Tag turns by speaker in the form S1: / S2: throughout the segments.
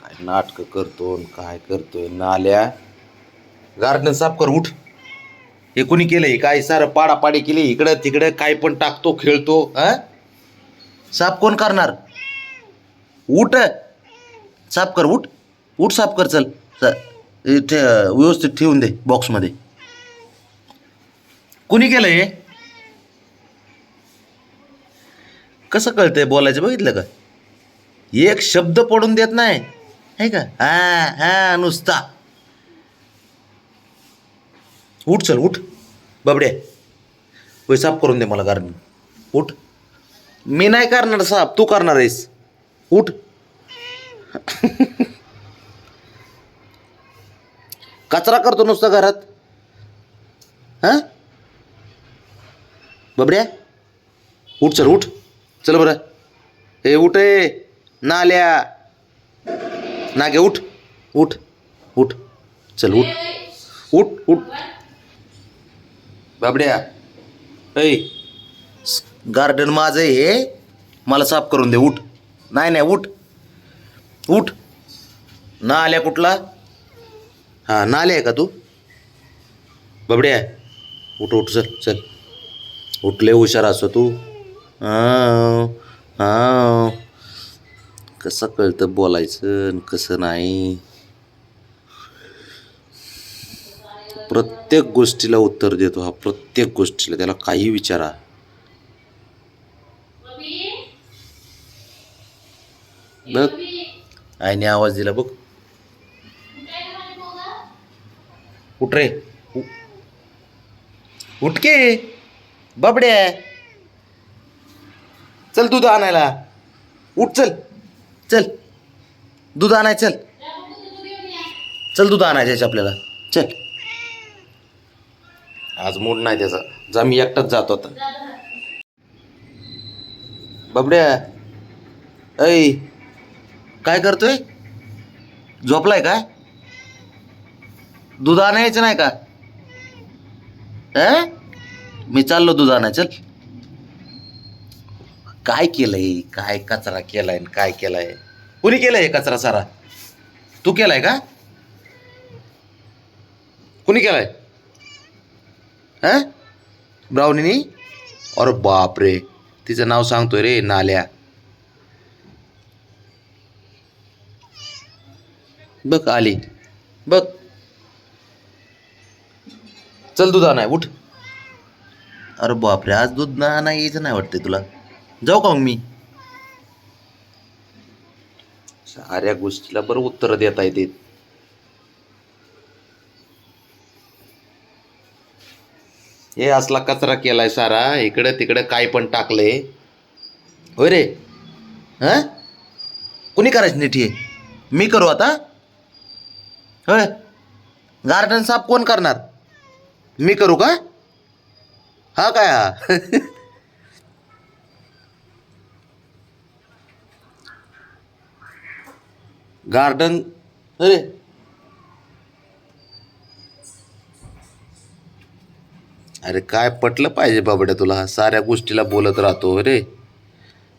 S1: काय नाटकं करतो न काय करतोय नाल्या. गार्डन साफ कर उठ. हे कोणी केलंय काय सारं पाडापाडी केली इकडं तिकडं काय पण टाकतो खेळतो हा. साफ कोण करणार. उठ साफ कर उठ. उठ साफ कर चल. इथे व्यवस्थित ठेवून दे बॉक्समध्ये. कुणी केलं हे. कसं कळतंय बोलायचं बघितलं का. एक शब्द पडून देत नाही आहे का. हा हा नुसता. उठ चल उठ बाबड्या. होय साफ करून दे मला गार्डन. उठ. मी नाही करणार साफ तू करणार आहेस. उठ. कचरा करतो नुसता घरात हा. बाबड्या उठ चल उठ. चल बरं. हे उठ ए नाल्या. नागे उठ. उठ उठ चल उठ. उठ उठ बाबड्या. ऐ गार्डन माझं हे मला साफ करून दे. उठ. नाही नाही उठ. उठ. नाल्या कुठला. हां नाल्या आहे का तू. बाबड्या उठ उठ चल चल. उठले हुशार असतो तू. हां हां कसं कळतं बोलायचं कसं नाही. प्रत्येक गोष्टीला उत्तर देतो हा. प्रत्येक गोष्टीला त्याला काही विचारा. बघ आईने आवाज दिला बघ. उठ रे. उठ के बाबड्या. चल दूध आणायला. उठ चल चल दूध आणाय चल. चल दूध आणायचं आपल्याला चल. आज मूड नाही त्याचा. जा मी एकटाच जातो आता. बाबड्या ऐ काय करतोय. झोपलाय काय. दूध आणायचं नाही का. मी चाललो दूध आणाय चल. काय केलंय काय कचरा केलाय काय केलाय. कुणी केलंय हे कचरा सारा. तू केलाय का. कुणी केलाय हा. ब्राउनीनी. अरे बाप रे तिचं नाव सांगतोय रे नाल्या. बघ आली बघ. चल दूध आणाय उठ. अरे बापरे आज दूध नाही यायचं नाही वाटतंय तुला. जाऊ का मग मी. साऱ्या गोष्टीला बरं उत्तर देता येते. हे असला कचरा केलाय सारा इकडं तिकडं काय पण टाकलंय. होय रे हा. कुणी करायचं नीट हे. मी करू आता. होय गार्डन साफ कोण करणार. मी करू का. हा काय हा. गार्डन अरे अरे काय पटलं पाहिजे बाबड्या तुला. साऱ्या गोष्टीला बोलत राहतो रे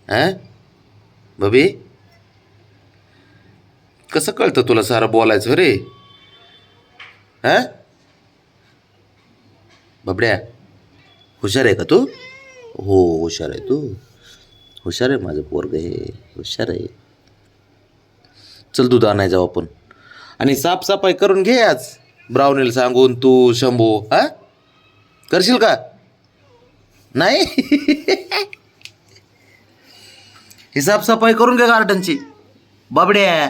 S1: हा. बबी कसं कळतं तुला सारं बोलायचं रे हा. बाबड्या हुशार आहे का तू. हो हुशार आहे तू. हुशार आहे माझं पोरग हे हुशार आहे. चल दूध आणाय जाऊ आपण. आणि साफसफाई करून घे आज. ब्राउनीला सांगून तू शंभू हा करशील का. नाही. ही साफसफाई करून घे गार्डनची. बाबड्या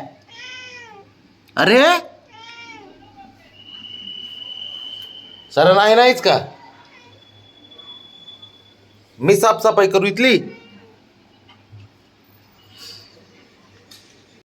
S1: अरे सर नाही नाहीच का. मी साफसफाई करू इथली.